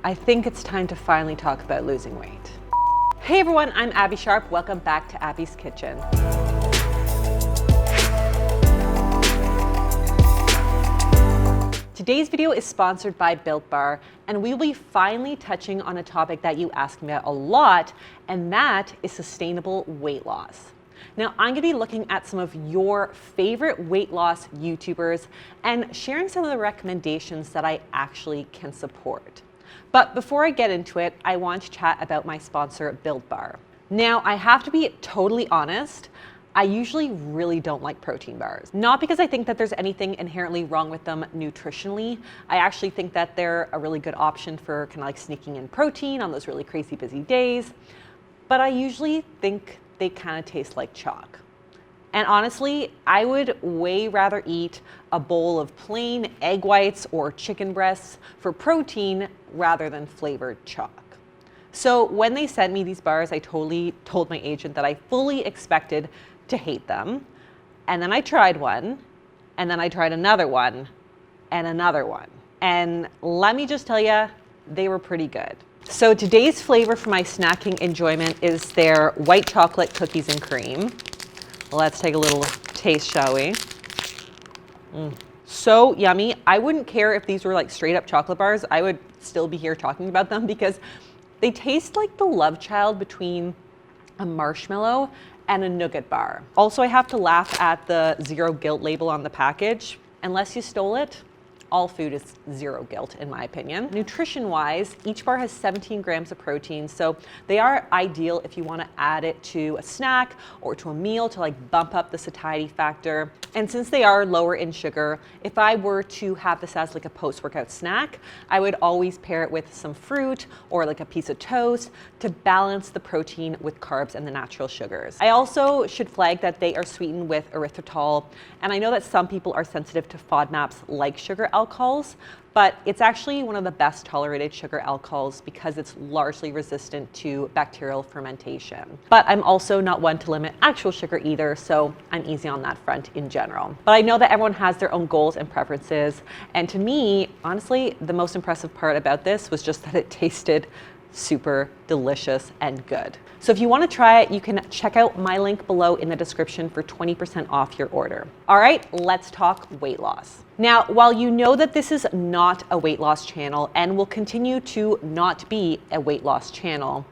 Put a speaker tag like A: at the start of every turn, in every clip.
A: I think it's time to finally talk about losing weight. Hey everyone, I'm Abby Sharp. Welcome back to Abby's Kitchen. Today's video is sponsored by Built Bar, and we will be finally touching on a topic that you ask me about a lot, and that is sustainable weight loss. Now, I'm gonna be looking at some of your favorite weight loss YouTubers and sharing some of the recommendations that I actually can support. But before I get into it, I want to chat about my sponsor, Built Bar. Now, I have to be totally honest, I usually really don't like protein bars. Not because I think that there's anything inherently wrong with them nutritionally. I actually think that they're a really good option for kind of like sneaking in protein on those really crazy busy days. But I usually think they kind of taste like chalk. And honestly, I would way rather eat a bowl of plain egg whites or chicken breasts for protein rather than flavored chalk. So when they sent me these bars, I totally told my agent that I fully expected to hate them. And then I tried one, and then I tried another one, and another one. And let me just tell you, they were pretty good. So today's flavor for my snacking enjoyment is their white chocolate cookies and cream. Let's take a little taste, shall we? So yummy. I wouldn't care if these were like straight up chocolate bars. I would still be here talking about them because they taste like the love child between a marshmallow and a nougat bar. Also, I have to laugh at the zero guilt label on the package. Unless you stole it, all food is zero guilt in my opinion. Nutrition-wise, each bar has 17 grams of protein, so they are ideal if you want to add it to a snack or to a meal to like bump up the satiety factor. And since they are lower in sugar, if I were to have this as like a post-workout snack, I would always pair it with some fruit or like a piece of toast to balance the protein with carbs and the natural sugars. I also should flag that they are sweetened with erythritol, and I know that some people are sensitive to FODMAPs like sugar alcohols, but it's actually one of the best tolerated sugar alcohols because it's largely resistant to bacterial fermentation. But I'm also not one to limit actual sugar either, so I'm easy on that front in general. But I know that everyone has their own goals and preferences, and to me, honestly, the most impressive part about this was just that it tasted super delicious and good. So if you want to try it, you can check out my link below in the description for 20% off your order. All right, let's talk weight loss. Now, while you know that this is not a weight loss channel and will continue to not be a weight loss channel,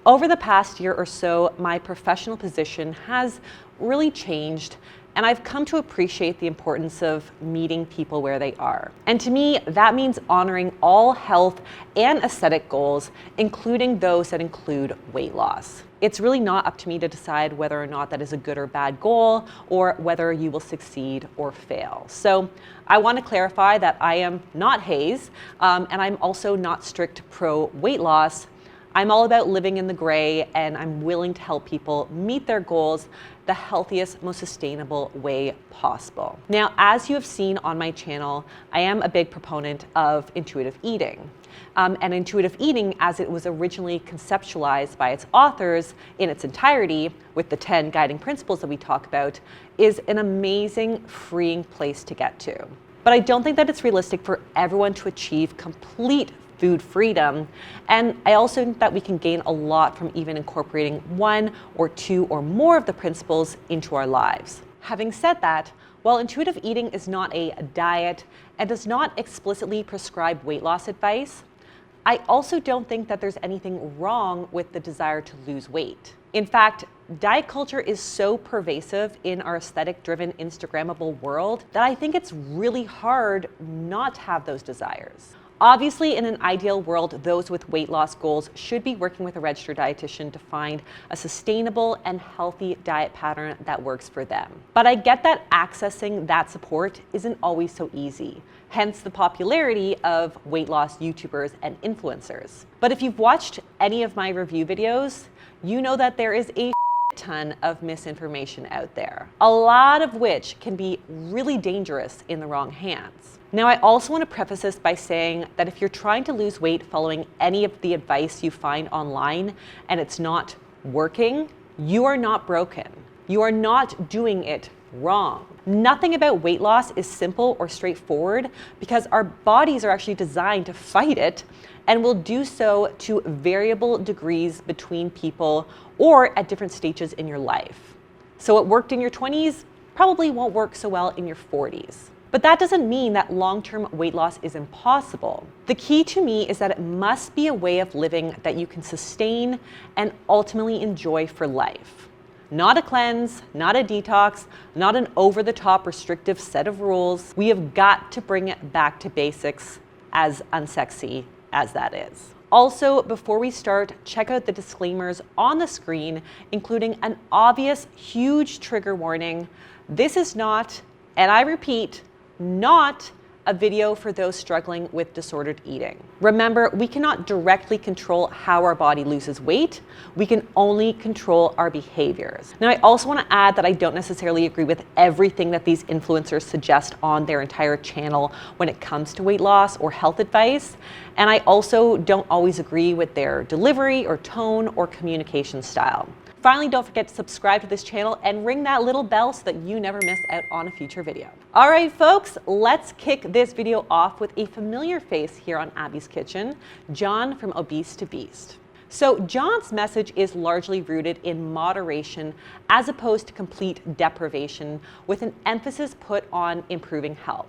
A: over the past year or so, my professional position has really changed, and I've come to appreciate the importance of meeting people where they are. And to me, that means honoring all health and aesthetic goals, including those that include weight loss. It's really not up to me to decide whether or not that is a good or bad goal, or whether you will succeed or fail. So I want to clarify that I am not Hayes, and I'm also not strict pro weight loss. I'm all about living in the gray, and I'm willing to help people meet their goals the healthiest, most sustainable way possible. Now, as you have seen on my channel, I am a big proponent of intuitive eating. And intuitive eating, as it was originally conceptualized by its authors in its entirety, with the 10 guiding principles that we talk about, is an amazing, freeing place to get to. But I don't think that it's realistic for everyone to achieve complete food freedom. And I also think that we can gain a lot from even incorporating one or two or more of the principles into our lives. Having said that, while intuitive eating is not a diet and does not explicitly prescribe weight loss advice, I also don't think that there's anything wrong with the desire to lose weight. In fact, diet culture is so pervasive in our aesthetic-driven, Instagrammable world that I think it's really hard not to have those desires. Obviously, in an ideal world, those with weight loss goals should be working with a registered dietitian to find a sustainable and healthy diet pattern that works for them. But I get that accessing that support isn't always so easy, hence the popularity of weight loss YouTubers and influencers. But if you've watched any of my review videos, you know that there is a ton of misinformation out there, a lot of which can be really dangerous in the wrong hands. Now, I also want to preface this by saying that if you're trying to lose weight following any of the advice you find online and it's not working, you are not broken. You are not doing it wrong. Nothing about weight loss is simple or straightforward because our bodies are actually designed to fight it and will do so to variable degrees between people or at different stages in your life. So what worked in your 20s probably won't work so well in your 40s. But that doesn't mean that long-term weight loss is impossible. The key to me is that it must be a way of living that you can sustain and ultimately enjoy for life. Not a cleanse, not a detox, not an over-the-top restrictive set of rules. We have got to bring it back to basics, as unsexy as that is. Also, before we start, check out the disclaimers on the screen, including an obvious, huge trigger warning. This is not, and I repeat, not a video for those struggling with disordered eating. Remember, we cannot directly control how our body loses weight. We can only control our behaviors. Now, I also want to add that I don't necessarily agree with everything that these influencers suggest on their entire channel when it comes to weight loss or health advice. And I also don't always agree with their delivery or tone or communication style. Finally, don't forget to subscribe to this channel and ring that little bell so that you never miss out on a future video. All right, folks, let's kick this video off with a familiar face here on Abbey's Kitchen, John from Obese to Beast. So John's message is largely rooted in moderation as opposed to complete deprivation, with an emphasis put on improving health.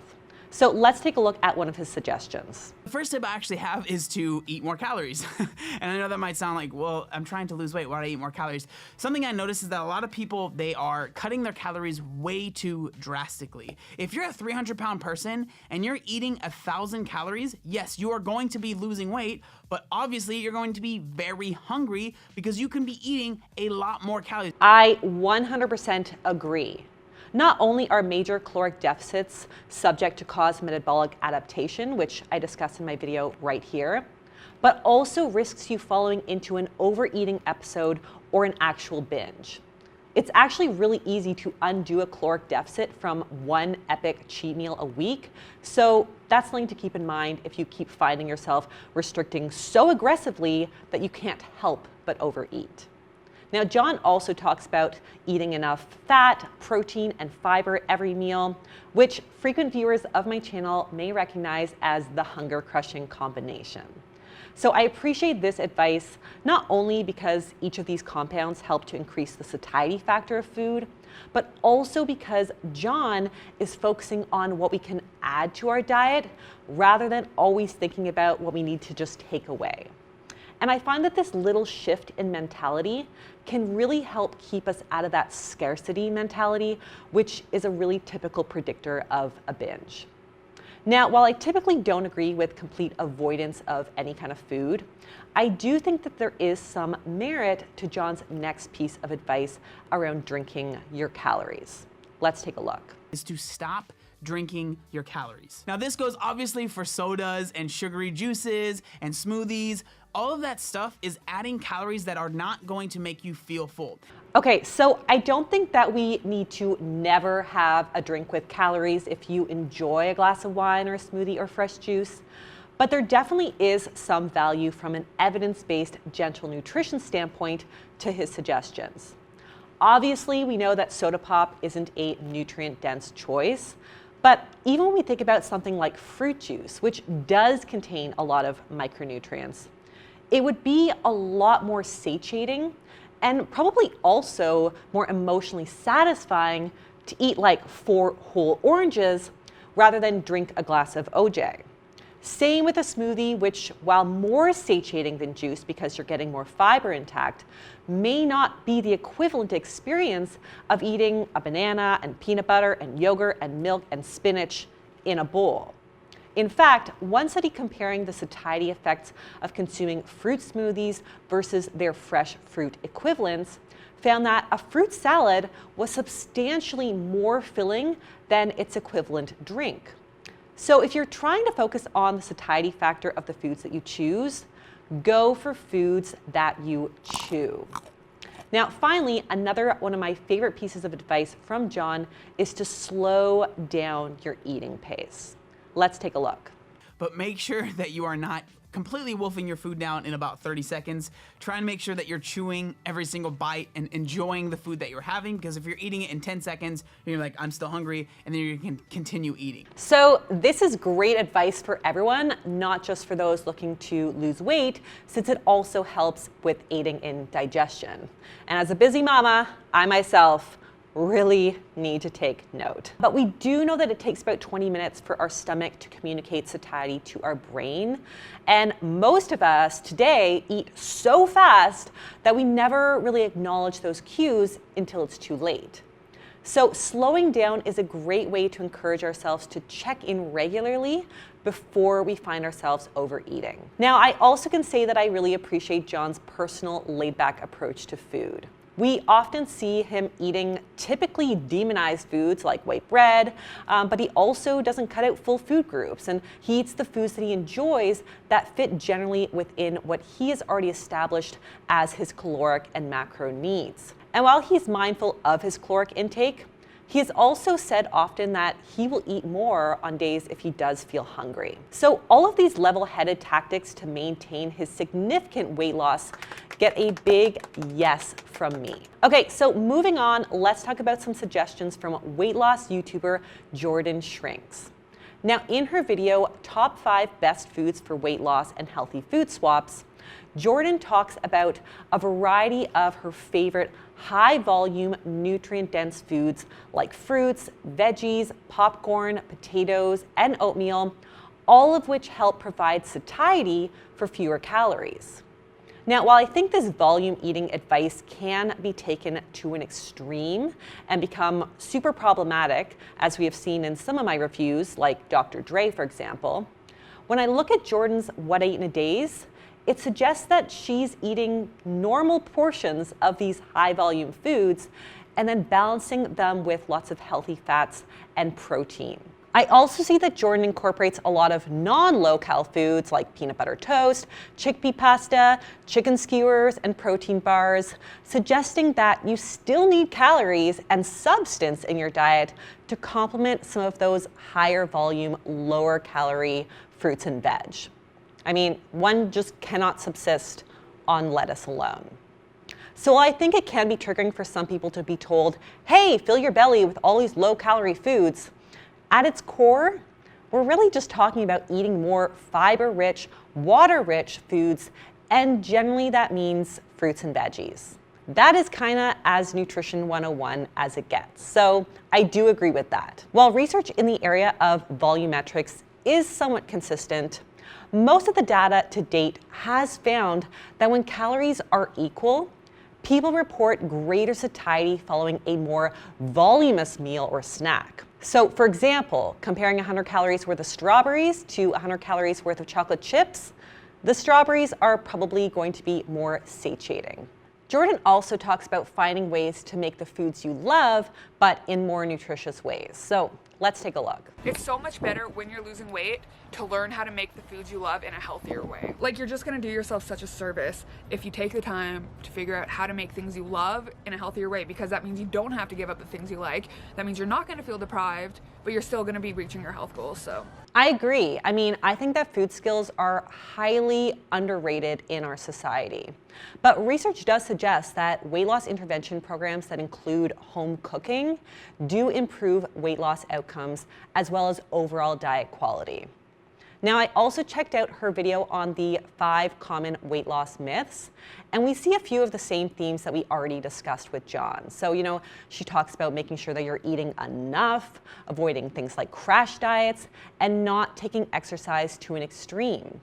A: So let's take a look at one of his suggestions.
B: The first tip I actually have is to eat more calories. And I know that might sound like, well, I'm trying to lose weight, why do I eat more calories? Something I noticed is that a lot of people, they are cutting their calories way too drastically. If you're a 300-pound person and you're eating 1,000 calories, yes, you are going to be losing weight, but obviously you're going to be very hungry because you can be eating a lot more calories.
A: I 100% agree. Not only are major caloric deficits subject to cause metabolic adaptation, which I discussed in my video right here, but also risks you falling into an overeating episode or an actual binge. It's actually really easy to undo a caloric deficit from one epic cheat meal a week, so that's something to keep in mind if you keep finding yourself restricting so aggressively that you can't help but overeat. Now, John also talks about eating enough fat, protein, and fiber every meal, which frequent viewers of my channel may recognize as the hunger-crushing combination. So I appreciate this advice not only because each of these compounds help to increase the satiety factor of food, but also because John is focusing on what we can add to our diet rather than always thinking about what we need to just take away. And I find that this little shift in mentality can really help keep us out of that scarcity mentality, which is a really typical predictor of a binge. Now, while I typically don't agree with complete avoidance of any kind of food, I do think that there is some merit to John's next piece of advice around drinking your calories. Let's take a look.
B: Is to stop drinking your calories. Now, this goes obviously for sodas and sugary juices and smoothies. All of that stuff is adding calories that are not going to make you feel full.
A: Okay, so I don't think that we need to never have a drink with calories if you enjoy a glass of wine or a smoothie or fresh juice, but there definitely is some value from an evidence-based gentle nutrition standpoint to his suggestions. Obviously, we know that soda pop isn't a nutrient-dense choice, but even when we think about something like fruit juice, which does contain a lot of micronutrients, it would be a lot more satiating and probably also more emotionally satisfying to eat like 4 whole oranges rather than drink a glass of OJ. Same with a smoothie, which, while more satiating than juice because you're getting more fiber intact, may not be the equivalent experience of eating a banana and peanut butter and yogurt and milk and spinach in a bowl. In fact, one study comparing the satiety effects of consuming fruit smoothies versus their fresh fruit equivalents found that a fruit salad was substantially more filling than its equivalent drink. So if you're trying to focus on the satiety factor of the foods that you choose, go for foods that you chew. Now, finally, another one of my favorite pieces of advice from John is to slow down your eating pace. Let's take a look.
B: But make sure that you are not completely wolfing your food down in about 30 seconds. Try and make sure that you're chewing every single bite and enjoying the food that you're having, because if you're eating it in 10 seconds, you're like, I'm still hungry, and then you can continue eating.
A: So this is great advice for everyone, not just for those looking to lose weight, since it also helps with aiding in digestion. And as a busy mama, I myself really need to take note. But we do know that it takes about 20 minutes for our stomach to communicate satiety to our brain. And most of us today eat so fast that we never really acknowledge those cues until it's too late. So slowing down is a great way to encourage ourselves to check in regularly before we find ourselves overeating. Now, I also can say that I really appreciate John's personal laid-back approach to food. We often see him eating typically demonized foods like white bread, but he also doesn't cut out full food groups, and he eats the foods that he enjoys that fit generally within what he has already established as his caloric and macro needs. And while he's mindful of his caloric intake, he has also said often that he will eat more on days if he does feel hungry. So all of these level-headed tactics to maintain his significant weight loss get a big yes from me. Okay, so moving on, let's talk about some suggestions from weight loss YouTuber Jordan Shrinks. Now, in her video, Top 5 Best Foods for Weight Loss and Healthy Food Swaps, Jordan talks about a variety of her favorite high-volume, nutrient-dense foods like fruits, veggies, popcorn, potatoes, and oatmeal, all of which help provide satiety for fewer calories. Now, while I think this volume eating advice can be taken to an extreme and become super problematic, as we have seen in some of my reviews, like Dr. Dre, for example, when I look at Jordan's What I Eat in a Days, it suggests that she's eating normal portions of these high volume foods and then balancing them with lots of healthy fats and protein. I also see that Jordan incorporates a lot of non-low-cal foods like peanut butter toast, chickpea pasta, chicken skewers, and protein bars, suggesting that you still need calories and substance in your diet to complement some of those higher volume, lower calorie fruits and veg. I mean, one just cannot subsist on lettuce alone. So I think it can be triggering for some people to be told, hey, fill your belly with all these low-calorie foods. At its core, we're really just talking about eating more fiber-rich, water-rich foods, and generally that means fruits and veggies. That is kind of as Nutrition 101 as it gets. So I do agree with that. While research in the area of volumetrics is somewhat consistent, most of the data to date has found that when calories are equal, people report greater satiety following a more voluminous meal or snack. So for example, comparing 100 calories worth of strawberries to 100 calories worth of chocolate chips, the strawberries are probably going to be more satiating. Jordan also talks about finding ways to make the foods you love, but in more nutritious ways. So let's take a look.
C: It's so much better when you're losing weight to learn how to make the foods you love in a healthier way. Like, you're just gonna do yourself such a service if you take the time to figure out how to make things you love in a healthier way, because that means you don't have to give up the things you like. That means you're not gonna feel deprived, but you're still gonna be reaching your health goals, so.
A: I agree. I mean, I think that food skills are highly underrated in our society. But research does suggest that weight loss intervention programs that include home cooking do improve weight loss outcomes as well as overall diet quality. Now, I also checked out her video on the 5 common weight loss myths, and we see a few of the same themes that we already discussed with John. So, she talks about making sure that you're eating enough, avoiding things like crash diets, and not taking exercise to an extreme.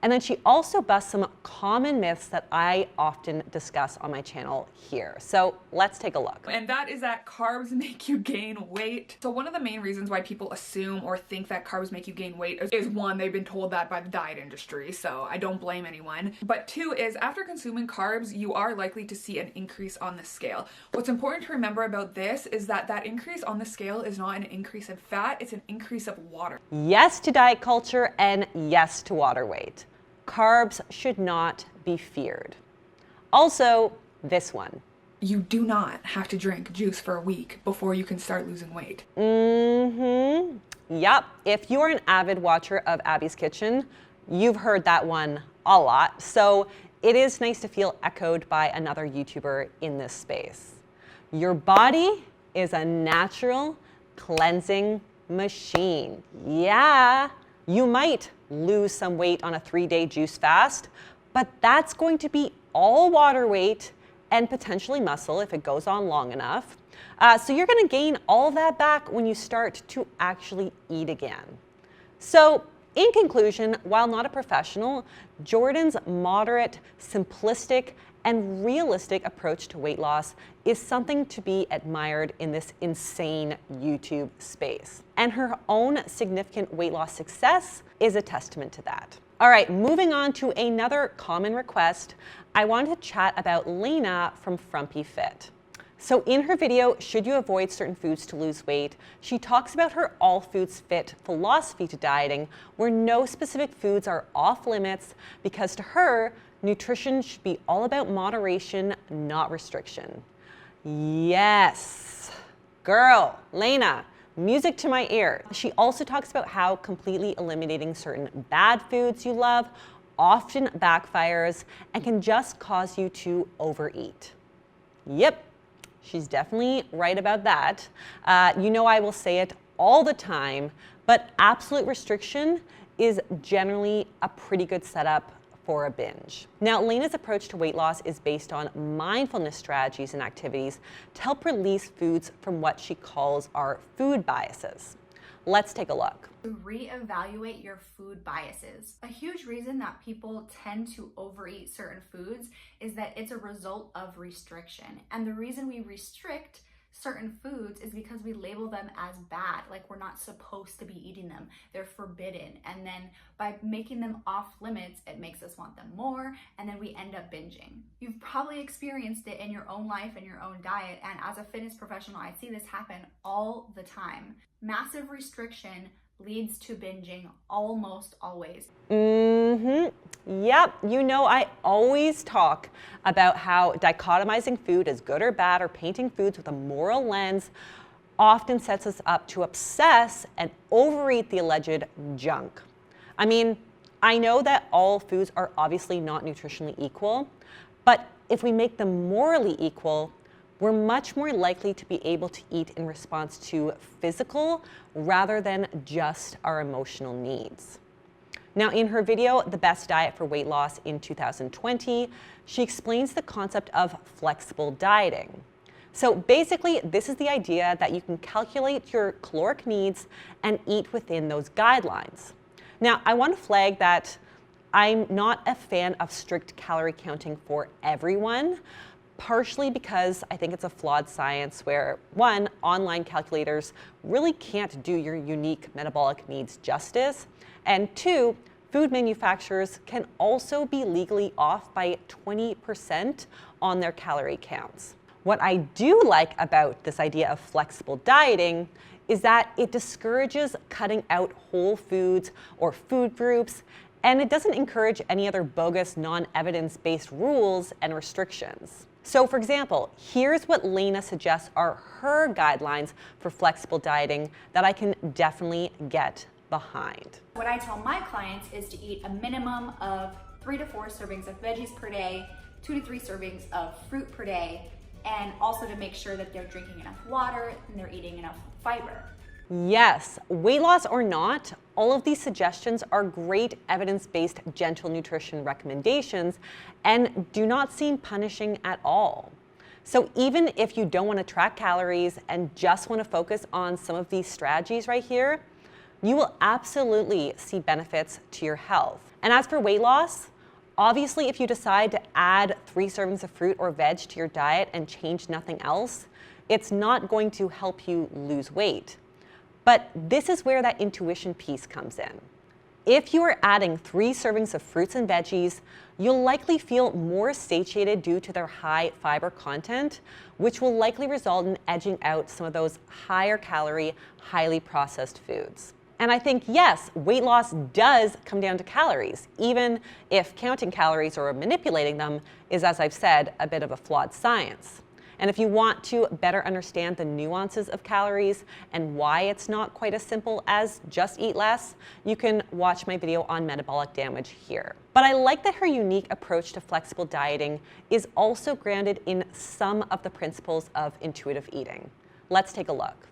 A: And then she also busts some common myths that I often discuss on my channel here. So let's take a look.
C: And that is that carbs make you gain weight. So one of the main reasons why people assume or think that carbs make you gain weight is one, they've been told that by the diet industry, so I don't blame anyone. But two is, after consuming carbs, you are likely to see an increase on the scale. What's important to remember about this is that that increase on the scale is not an increase in fat, it's an increase of water.
A: Yes to diet culture and yes to water weight. Carbs should not be feared. Also, this one.
C: You do not have to drink juice for a week before you can start losing weight.
A: Yep. If you are an avid watcher of Abbey's Kitchen, You've heard that one a lot, so it is nice to feel echoed by another YouTuber in this space. Your body is a natural cleansing machine. Yeah, you might lose some weight on a 3-day juice fast, but that's going to be all water weight and potentially muscle if it goes on long enough. So you're gonna gain all that back when you start to actually eat again. So in conclusion, while not a professional, Jordan's moderate, simplistic, and realistic approach to weight loss is something to be admired in this insane YouTube space. And her own significant weight loss success is a testament to that. All right, moving on to another common request, I wanted to chat about Lena from FrumpyFit. So in her video, Should You Avoid Certain Foods to Lose Weight, she talks about her all foods fit philosophy to dieting, where no specific foods are off limits because to her, nutrition should be all about moderation, not restriction. Yes, girl, Lena, music to my ear. She also talks about how completely eliminating certain bad foods you love often backfires and can just cause you to overeat. Yep. She's definitely right about that. You know I will say it all the time, but absolute restriction is generally a pretty good setup for a binge. Now, Lena's approach to weight loss is based on mindfulness strategies and activities to help release foods from what she calls our food biases. Let's take a look.
D: Reevaluate your food biases. A huge reason that people tend to overeat certain foods is that it's a result of restriction. And the reason we restrict certain foods is because we label them as bad, like we're not supposed to be eating them. They're forbidden. And then by making them off limits, it makes us want them more, and then we end up binging. You've probably experienced it in your own life and your own diet, and as a fitness professional, I see this happen all the time. Massive restriction leads to binging almost always.
A: Yep, you know I always talk about how dichotomizing food as good or bad or painting foods with a moral lens often sets us up to obsess and overeat the alleged junk. I mean, I know that all foods are obviously not nutritionally equal, but if we make them morally equal, we're much more likely to be able to eat in response to physical rather than just our emotional needs. Now, in her video, The Best Diet for Weight Loss in 2020, she explains the concept of flexible dieting. So basically, this is the idea that you can calculate your caloric needs and eat within those guidelines. Now, I want to flag that I'm not a fan of strict calorie counting for everyone, partially because I think it's a flawed science where, one, online calculators really can't do your unique metabolic needs justice, and two, food manufacturers can also be legally off by 20% on their calorie counts. What I do like about this idea of flexible dieting is that it discourages cutting out whole foods or food groups, and it doesn't encourage any other bogus, non-evidence-based rules and restrictions. So for example, here's what Lena suggests are her guidelines for flexible dieting that I can definitely get behind.
D: What I tell my clients is to eat a minimum of 3 to 4 servings of veggies per day, 2 to 3 servings of fruit per day, and also to make sure that they're drinking enough water and they're eating enough fiber.
A: Yes, weight loss or not, all of these suggestions are great evidence-based gentle nutrition recommendations and do not seem punishing at all. So even if you don't want to track calories and just want to focus on some of these strategies right here, you will absolutely see benefits to your health. And as for weight loss, obviously if you decide to add 3 servings of fruit or veg to your diet and change nothing else, it's not going to help you lose weight. But this is where that intuition piece comes in. If you are adding 3 servings of fruits and veggies, you'll likely feel more satiated due to their high fiber content, which will likely result in edging out some of those higher calorie, highly processed foods. And I think, yes, weight loss does come down to calories, even if counting calories or manipulating them is, as I've said, a bit of a flawed science. And if you want to better understand the nuances of calories and why it's not quite as simple as just eat less, you can watch my video on metabolic damage here. But I like that her unique approach to flexible dieting is also grounded in some of the principles of intuitive eating. Let's take a look.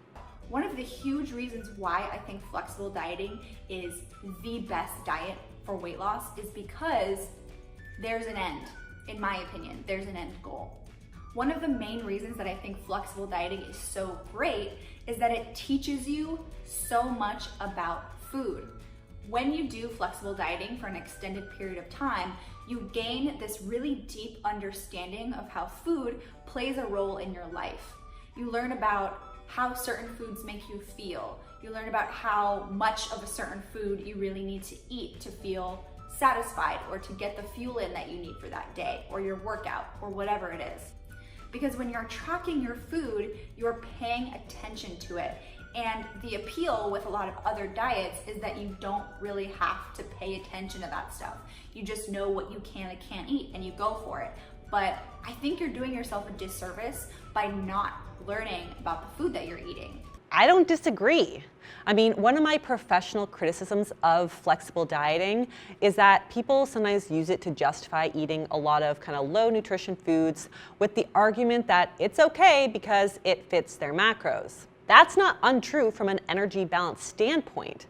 D: One of the huge reasons why I think flexible dieting is the best diet for weight loss is because there's an end. In my opinion, there's an end goal. One of the main reasons that I think flexible dieting is so great is that it teaches you so much about food. When you do flexible dieting for an extended period of time, you gain this really deep understanding of how food plays a role in your life. You learn about how certain foods make you feel. You learn about how much of a certain food you really need to eat to feel satisfied or to get the fuel in that you need for that day or your workout or whatever it is. Because when you're tracking your food, you're paying attention to it. And the appeal with a lot of other diets is that you don't really have to pay attention to that stuff. You just know what you can and can't eat and you go for it. But I think you're doing yourself a disservice by not learning about the food that you're eating.
A: I don't disagree. I mean, one of my professional criticisms of flexible dieting is that people sometimes use it to justify eating a lot of kind of low nutrition foods with the argument that it's okay because it fits their macros. That's not untrue from an energy balance standpoint.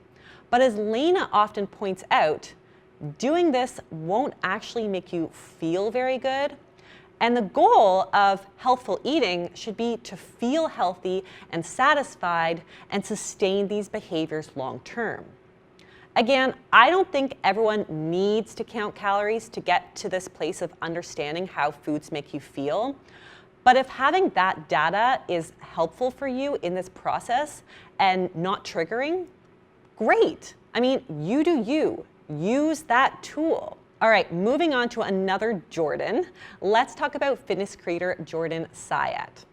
A: But as Lena often points out, doing this won't actually make you feel very good. And the goal of healthful eating should be to feel healthy and satisfied and sustain these behaviors long term. Again, I don't think everyone needs to count calories to get to this place of understanding how foods make you feel. But if having that data is helpful for you in this process and not triggering, great. I mean, you do you. Use that tool. All right, moving on to another Jordan. Let's talk about fitness creator Jordan Syatt.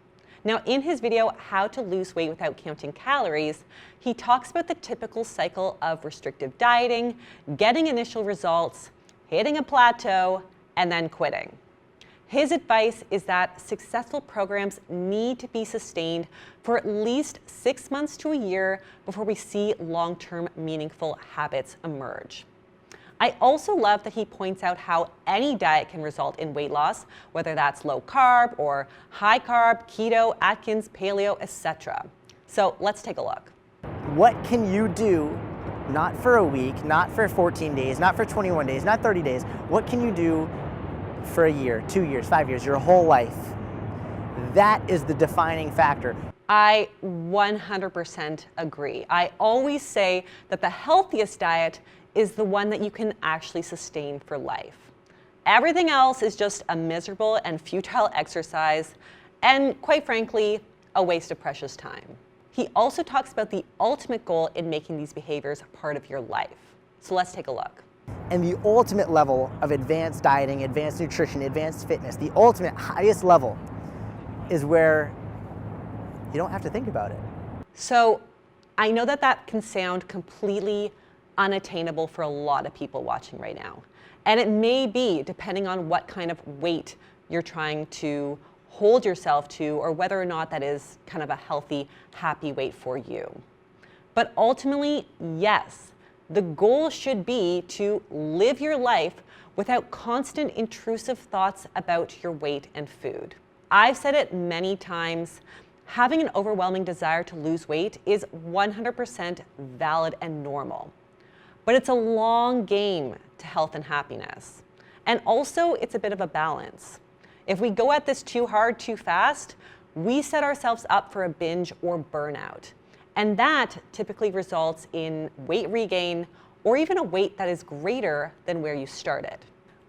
A: Now, in his video, How to Lose Weight Without Counting Calories, he talks about the typical cycle of restrictive dieting, getting initial results, hitting a plateau, and then quitting. His advice is that successful programs need to be sustained for at least 6 months to a year before we see long-term meaningful habits emerge. I also love that he points out how any diet can result in weight loss, whether that's low carb or high carb, keto, Atkins, paleo, etc. So let's take a look.
E: What can you do, not for a week, not for 14 days, not for 21 days, not 30 days, what can you do for a year, 2 years, 5 years, your whole life? That is the defining factor.
A: I 100% agree. I always say that the healthiest diet is the one that you can actually sustain for life. Everything else is just a miserable and futile exercise, and quite frankly, a waste of precious time. He also talks about the ultimate goal in making these behaviors part of your life. So let's take a look.
E: And the ultimate level of advanced dieting, advanced nutrition, advanced fitness, the ultimate highest level is where you don't have to think about it.
A: So I know that that can sound completely unattainable for a lot of people watching right now. And it may be, depending on what kind of weight you're trying to hold yourself to, or whether or not that is kind of a healthy, happy weight for you. But ultimately, yes, the goal should be to live your life without constant intrusive thoughts about your weight and food. I've said it many times, having an overwhelming desire to lose weight is 100% valid and normal. But it's a long game to health and happiness. And also, it's a bit of a balance. If we go at this too hard, too fast, we set ourselves up for a binge or burnout. And that typically results in weight regain or even a weight that is greater than where you started.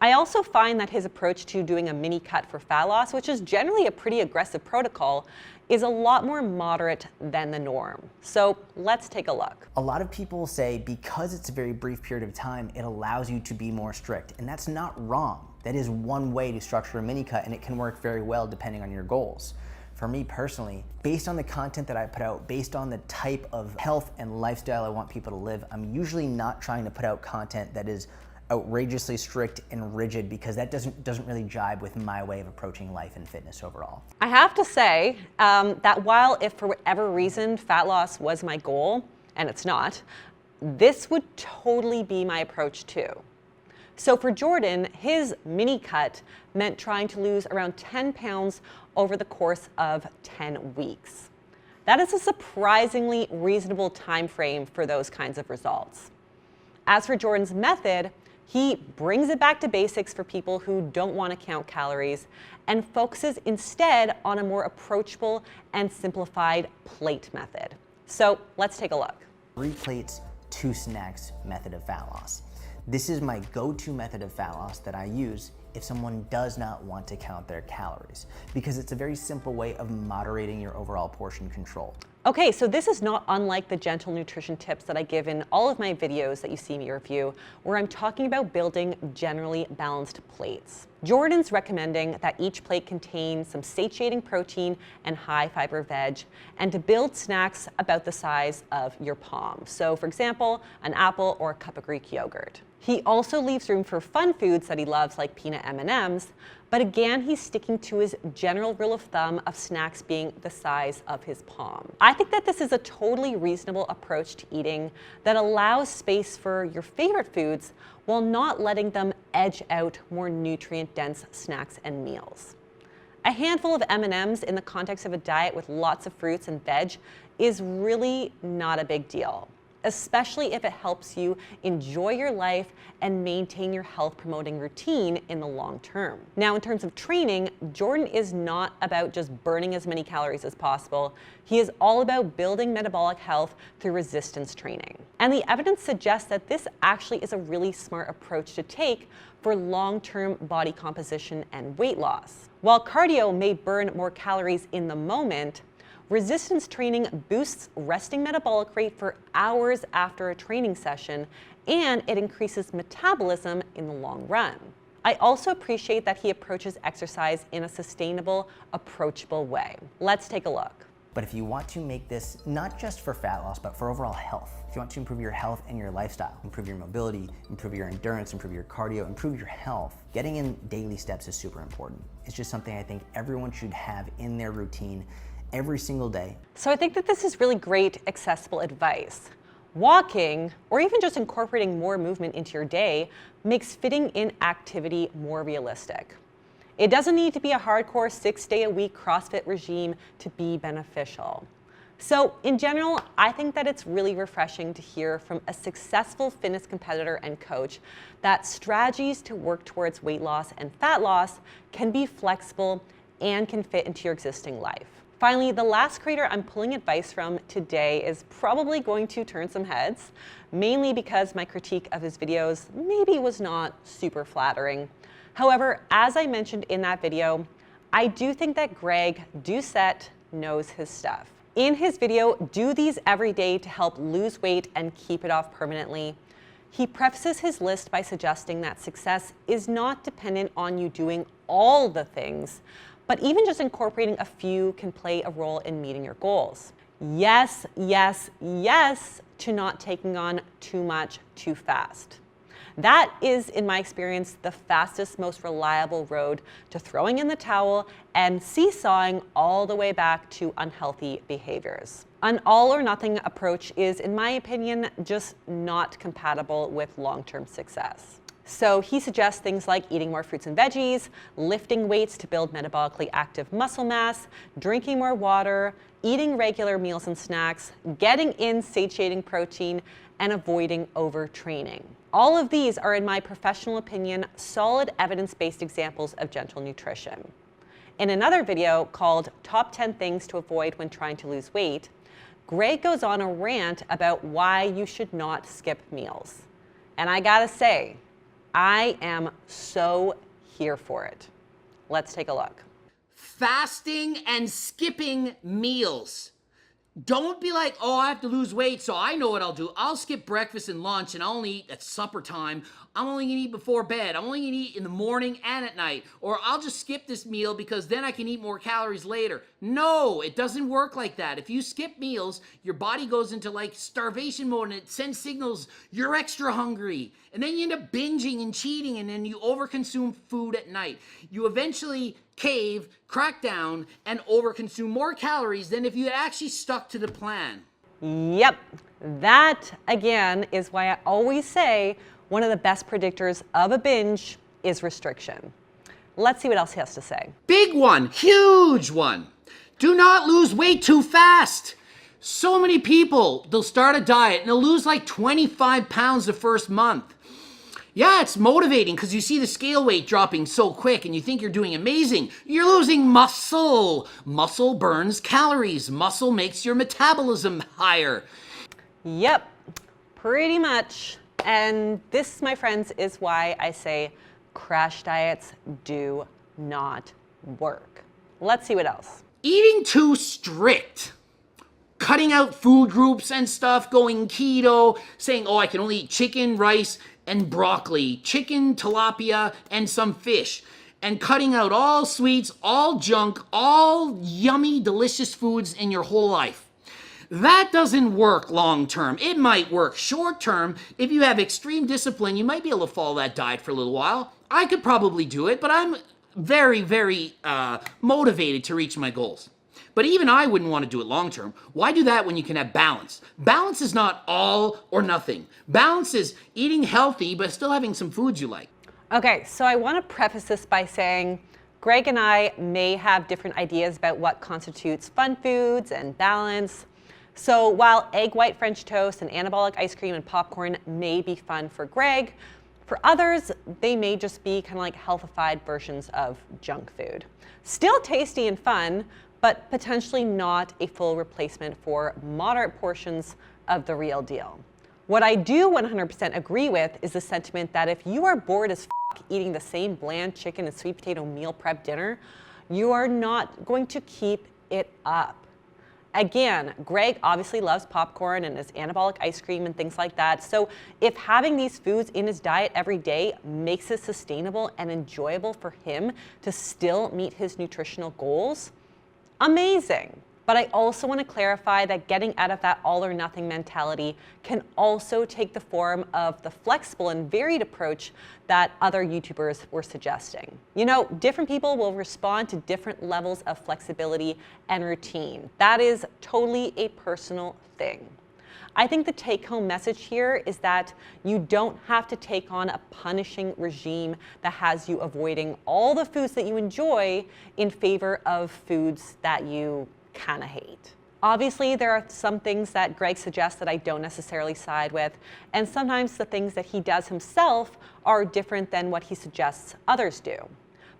A: I also find that his approach to doing a mini cut for fat loss, which is generally a pretty aggressive protocol, is a lot more moderate than the norm. So let's take a look.
E: A lot of people say because it's a very brief period of time, it allows you to be more strict, and that's not wrong. That is one way to structure a mini cut, and it can work very well depending on your goals. For me personally, based on the content that I put out, based on the type of health and lifestyle I want people to live, I'm usually not trying to put out content that is outrageously strict and rigid because that doesn't really jibe with my way of approaching life and fitness overall.
A: I have to say that while if for whatever reason fat loss was my goal, and it's not, this would totally be my approach too. So for Jordan, his mini cut meant trying to lose around 10 pounds over the course of 10 weeks. That is a surprisingly reasonable time frame for those kinds of results. As for Jordan's method, he brings it back to basics for people who don't want to count calories and focuses instead on a more approachable and simplified plate method. So let's take a look.
E: 3 plates, 2 snacks method of fat loss. This is my go-to method of fat loss that I use if someone does not want to count their calories, because it's a very simple way of moderating your overall portion control.
A: Okay, so this is not unlike the gentle nutrition tips that I give in all of my videos that you see me review, where I'm talking about building generally balanced plates. Jordan's recommending that each plate contain some satiating protein and high fiber veg, and to build snacks about the size of your palm. So for example, an apple or a cup of Greek yogurt. He also leaves room for fun foods that he loves like peanut M&Ms, but again, he's sticking to his general rule of thumb of snacks being the size of his palm. I think that this is a totally reasonable approach to eating that allows space for your favorite foods while not letting them edge out more nutrient-dense snacks and meals. A handful of M&Ms in the context of a diet with lots of fruits and veg is really not a big deal, especially if it helps you enjoy your life and maintain your health promoting routine in the long term. Now, in terms of training, Jordan is not about just burning as many calories as possible. He is all about building metabolic health through resistance training. And the evidence suggests that this actually is a really smart approach to take for long-term body composition and weight loss. While cardio may burn more calories in the moment, resistance training boosts resting metabolic rate for hours after a training session, and it increases metabolism in the long run. I also appreciate that he approaches exercise in a sustainable, approachable way. Let's take a look.
E: But if you want to make this not just for fat loss, but for overall health, if you want to improve your health and your lifestyle, improve your mobility, improve your endurance, improve your cardio, improve your health, getting in daily steps is super important. It's just something I think everyone should have in their routine every single day.
A: So I think that this is really great, accessible advice. Walking, or even just incorporating more movement into your day, makes fitting in activity more realistic. It doesn't need to be a hardcore 6-day-a-week CrossFit regime to be beneficial. So in general, I think that it's really refreshing to hear from a successful fitness competitor and coach that strategies to work towards weight loss and fat loss can be flexible and can fit into your existing life. Finally, the last creator I'm pulling advice from today is probably going to turn some heads, mainly because my critique of his videos maybe was not super flattering. However, as I mentioned in that video, I do think that Greg Doucette knows his stuff. In his video, Do These Every Day to Help Lose Weight and Keep It Off Permanently, he prefaces his list by suggesting that success is not dependent on you doing all the things, but even just incorporating a few can play a role in meeting your goals. Yes, yes, yes to not taking on too much too fast. That is, in my experience, the fastest, most reliable road to throwing in the towel and seesawing all the way back to unhealthy behaviors. An all or nothing approach is, in my opinion, just not compatible with long-term success. So he suggests things like eating more fruits and veggies, lifting weights to build metabolically active muscle mass, drinking more water, eating regular meals and snacks, getting in satiating protein, and avoiding overtraining. All of these are, in my professional opinion, solid evidence-based examples of gentle nutrition. In another video called Top 10 Things to Avoid When Trying to Lose Weight, Greg goes on a rant about why you should not skip meals. And I gotta say, I am so here for it. Let's take a look.
F: Fasting and skipping meals. Don't be like, oh, I have to lose weight, so I know what I'll do. I'll skip breakfast and lunch, and I'll only eat at supper time. I'm only gonna eat before bed. I'm only gonna eat in the morning and at night. Or I'll just skip this meal because then I can eat more calories later. No, it doesn't work like that. If you skip meals, your body goes into like starvation mode and it sends signals you're extra hungry. And then you end up binging and cheating, and then you overconsume food at night. You eventually cave, crack down, and overconsume more calories than if you had actually stuck to the plan.
A: Yep, that again is why I always say one of the best predictors of a binge is restriction. Let's see what else he has to say.
F: Big one, huge one. Do not lose weight too fast. So many people, they'll start a diet and they'll lose like 25 pounds the first month. Yeah, it's motivating because you see the scale weight dropping so quick and you think you're doing amazing. You're losing muscle. Muscle burns calories. Muscle makes your metabolism higher.
A: Yep, pretty much. And this, my friends, is why I say crash diets do not work. Let's see what else.
F: Eating too strict. Cutting out food groups and stuff, going keto, saying, oh, I can only eat chicken, rice, and broccoli, chicken, tilapia, and some fish, and cutting out all sweets, all junk, all yummy, delicious foods in your whole life. That doesn't work long term. It might work short term. If you have extreme discipline, you might be able to follow that diet for a little while. I could probably do it, but I'm very, very motivated to reach my goals. But even I wouldn't want to do it long term. Why do that when you can have balance? Balance is not all or nothing. Balance is eating healthy, but still having some foods you like.
A: Okay, so I want to preface this by saying Greg and I may have different ideas about what constitutes fun foods and balance. So while egg white French toast and anabolic ice cream and popcorn may be fun for Greg, for others, they may just be kind of like healthified versions of junk food. Still tasty and fun, but potentially not a full replacement for moderate portions of the real deal. What I do 100% agree with is the sentiment that if you are bored as eating the same bland chicken and sweet potato meal prep dinner, you are not going to keep it up. Again, Greg obviously loves popcorn and his anabolic ice cream and things like that. So if having these foods in his diet every day makes it sustainable and enjoyable for him to still meet his nutritional goals, amazing. But I also want to clarify that getting out of that all or nothing mentality can also take the form of the flexible and varied approach that other YouTubers were suggesting. You know, different people will respond to different levels of flexibility and routine. That is totally a personal thing. I think the take-home message here is that you don't have to take on a punishing regime that has you avoiding all the foods that you enjoy in favor of foods that you kind of hate. Obviously, there are some things that Greg suggests that I don't necessarily side with, and sometimes the things that he does himself are different than what he suggests others do.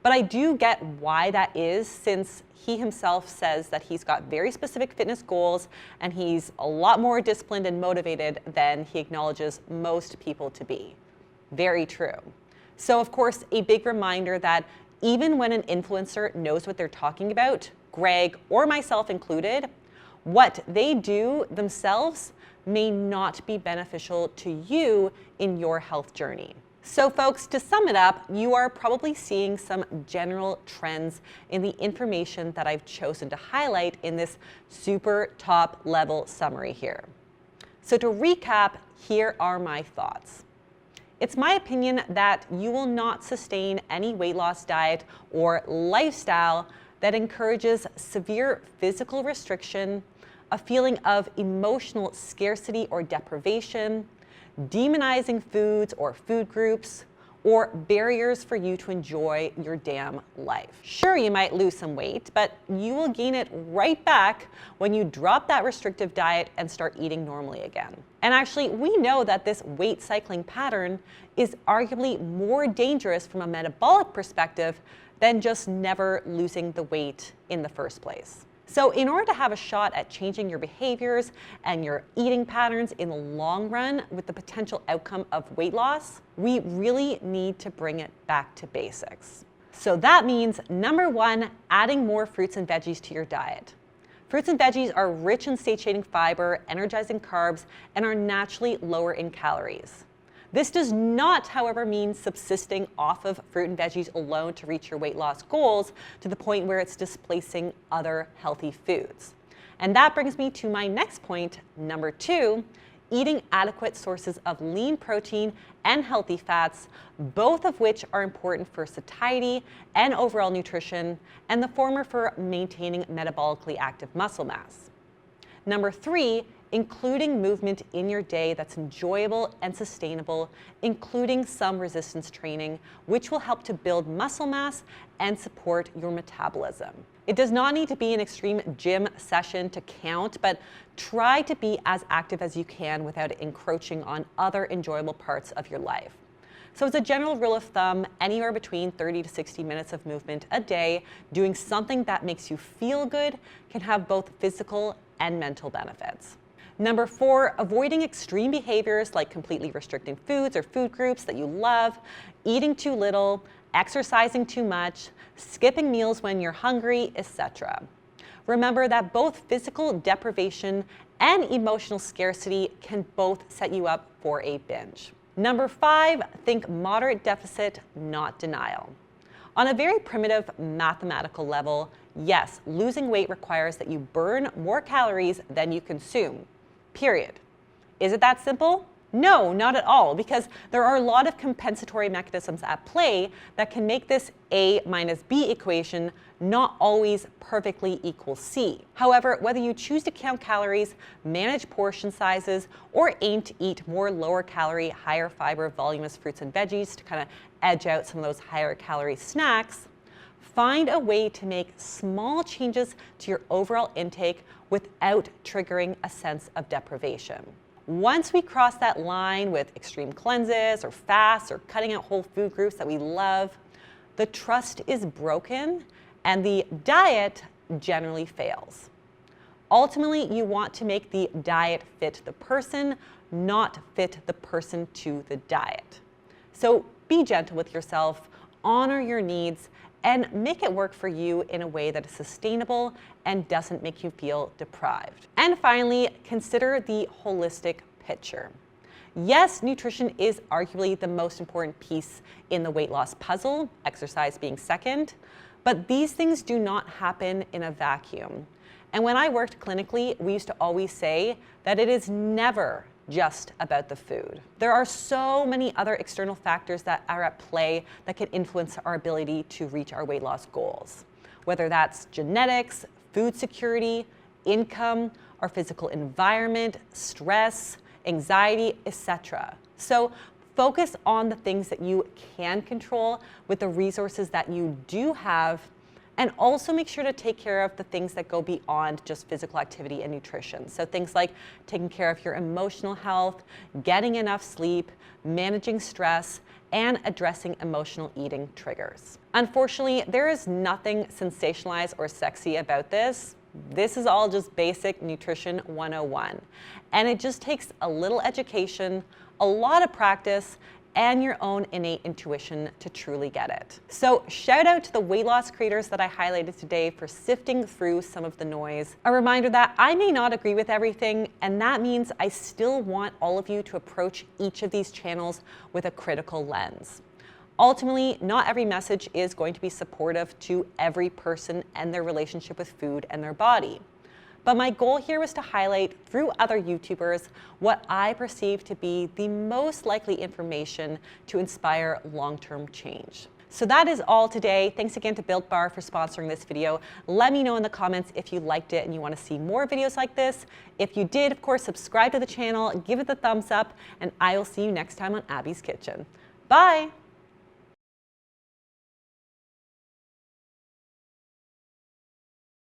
A: But I do get why that is, since he himself says that he's got very specific fitness goals and he's a lot more disciplined and motivated than he acknowledges most people to be. Very true. So of course, a big reminder that even when an influencer knows what they're talking about, Greg or myself included, what they do themselves may not be beneficial to you in your health journey. So folks, to sum it up, you are probably seeing some general trends in the information that I've chosen to highlight in this super top level summary here. So to recap, here are my thoughts. It's my opinion that you will not sustain any weight loss diet or lifestyle that encourages severe physical restriction, a feeling of emotional scarcity or deprivation, demonizing foods or food groups, or barriers for you to enjoy your damn life. Sure, you might lose some weight, but you will gain it right back when you drop that restrictive diet and start eating normally again. And actually, we know that this weight cycling pattern is arguably more dangerous from a metabolic perspective than just never losing the weight in the first place. So in order to have a shot at changing your behaviors and your eating patterns in the long run with the potential outcome of weight loss, we really need to bring it back to basics. So that means, number one, adding more fruits and veggies to your diet. Fruits and veggies are rich in satiating fiber, energizing carbs, and are naturally lower in calories. This does not, however, mean subsisting off of fruit and veggies alone to reach your weight loss goals to the point where it's displacing other healthy foods. And that brings me to my next point, number two, eating adequate sources of lean protein and healthy fats, both of which are important for satiety and overall nutrition, and the former for maintaining metabolically active muscle mass. Number 3, including movement in your day that's enjoyable and sustainable, including some resistance training, which will help to build muscle mass and support your metabolism. It does not need to be an extreme gym session to count, but try to be as active as you can without encroaching on other enjoyable parts of your life. So as a general rule of thumb, anywhere between 30 to 60 minutes of movement a day, doing something that makes you feel good can have both physical and mental benefits. Number 4, avoiding extreme behaviors like completely restricting foods or food groups that you love, eating too little, exercising too much, skipping meals when you're hungry, etc. Remember that both physical deprivation and emotional scarcity can both set you up for a binge. Number 5, think moderate deficit, not denial. On a very primitive mathematical level, yes, losing weight requires that you burn more calories than you consume, period. Is it that simple? No, not at all, because there are a lot of compensatory mechanisms at play that can make this A minus B equation not always perfectly equal C. However, whether you choose to count calories, manage portion sizes, or aim to eat more lower calorie, higher fiber, voluminous fruits and veggies to kind of edge out some of those higher calorie snacks, find a way to make small changes to your overall intake without triggering a sense of deprivation. Once we cross that line with extreme cleanses or fasts or cutting out whole food groups that we love, the trust is broken and the diet generally fails. Ultimately, you want to make the diet fit the person, not fit the person to the diet. So be gentle with yourself, honor your needs, and make it work for you in a way that is sustainable and doesn't make you feel deprived. And finally, consider the holistic picture. Yes, nutrition is arguably the most important piece in the weight loss puzzle, exercise being second, but these things do not happen in a vacuum. And when I worked clinically, we used to always say that it is never just about the food. There are so many other external factors that are at play that can influence our ability to reach our weight loss goals, whether that's genetics, food security, income, our physical environment, stress, anxiety, etc. So focus on the things that you can control with the resources that you do have, and also make sure to take care of the things that go beyond just physical activity and nutrition. So things like taking care of your emotional health, getting enough sleep, managing stress, and addressing emotional eating triggers. Unfortunately, there is nothing sensationalized or sexy about this. This is all just basic nutrition 101. And it just takes a little education, a lot of practice, and your own innate intuition to truly get it. So shout out to the weight loss creators that I highlighted today for sifting through some of the noise. A reminder that I may not agree with everything, and that means I still want all of you to approach each of these channels with a critical lens. Ultimately, not every message is going to be supportive to every person and their relationship with food and their body. But my goal here was to highlight through other YouTubers what I perceive to be the most likely information to inspire long-term change. So that is all today. Thanks again to Built Bar for sponsoring this video. Let me know in the comments if you liked it and you want to see more videos like this. If you did, of course, subscribe to the channel, give it the thumbs up, and I will see you next time on Abby's Kitchen. Bye!